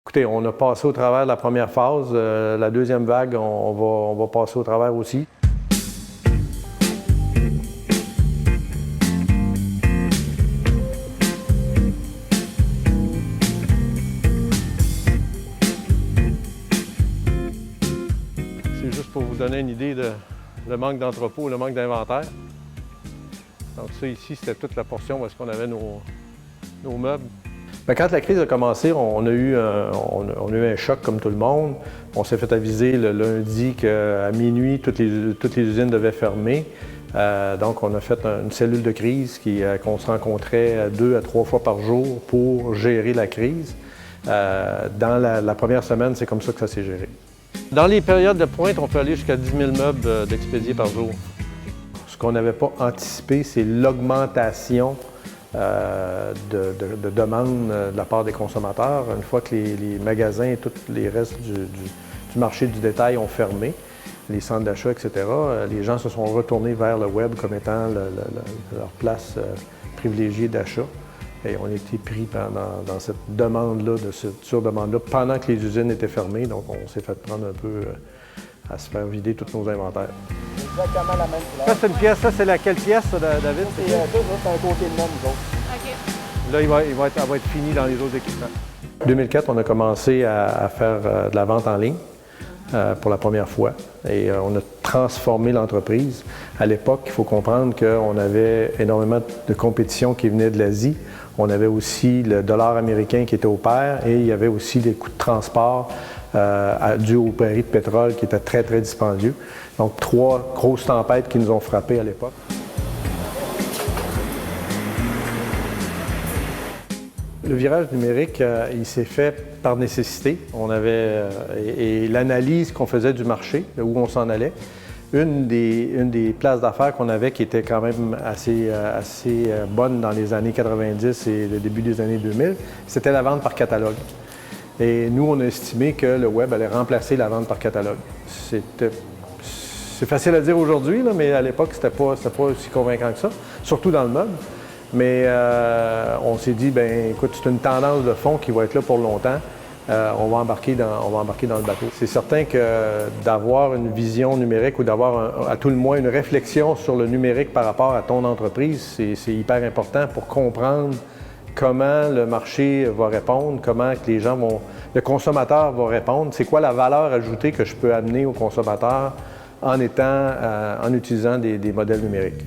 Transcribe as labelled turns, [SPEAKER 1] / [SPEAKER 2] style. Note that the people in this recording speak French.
[SPEAKER 1] Écoutez, on a passé au travers de la première phase. La deuxième vague, on va passer au travers aussi. C'est juste pour vous donner une idée de le manque d'entrepôt, le manque d'inventaire. Donc ça ici, c'était toute la portion où est-ce qu'on avait nos meubles. Bien, quand la crise a commencé, on a eu un choc comme tout le monde. On s'est fait aviser le lundi qu'à minuit, toutes les usines devaient fermer. Donc, on a fait une cellule de crise qu'on se rencontrait 2 à 3 fois par jour pour gérer la crise. Dans la première semaine, c'est comme ça que ça s'est géré. Dans les périodes de pointe, on peut aller jusqu'à 10 000 meubles d'expédiés par jour. Ce qu'on n'avait pas anticipé, c'est l'augmentation de demandes de la part des consommateurs. Une fois que les magasins et tous les restes du marché du détail ont fermé, les centres d'achat, etc., les gens se sont retournés vers le web comme étant leur place privilégiée d'achat. Et on a été pris dans cette demande-là, de cette surdemande-là, pendant que les usines étaient fermées. Donc, on s'est fait prendre un peu à se faire vider tous nos inventaires.
[SPEAKER 2] Exactement la même couleur.
[SPEAKER 1] Ça, c'est une pièce. Ça, c'est laquelle pièce, ça, David?
[SPEAKER 2] C'est un côté de même, nous autres.
[SPEAKER 1] OK. Là, elle va être finie dans les autres équipements. En 2004, on a commencé à faire de la vente en ligne pour la première fois. Et on a transformé l'entreprise. À l'époque, il faut comprendre qu'on avait énormément de compétition qui venait de l'Asie. On avait aussi le dollar américain qui était au pair et il y avait aussi des coûts de transport dus aux prix de pétrole qui étaient très, très dispendieux. Donc, 3 grosses tempêtes qui nous ont frappés à l'époque. Le virage numérique, il s'est fait par nécessité. On avait, et l'analyse qu'on faisait du marché, de où on s'en allait, une des places d'affaires qu'on avait qui était quand même assez bonne dans les années 90 et le début des années 2000, c'était la vente par catalogue. Et nous, on a estimé que le web allait remplacer la vente par catalogue. C'est facile à dire aujourd'hui, mais à l'époque, c'était pas aussi convaincant que ça, surtout dans le meuble. Mais on s'est dit, bien, écoute, c'est une tendance de fond qui va être là pour longtemps. On va embarquer dans le bateau. C'est certain que d'avoir une vision numérique ou d'avoir à tout le moins une réflexion sur le numérique par rapport à ton entreprise, c'est hyper important pour comprendre comment le marché va répondre, comment que le consommateur va répondre, c'est quoi la valeur ajoutée que je peux amener au consommateur en utilisant des modèles numériques.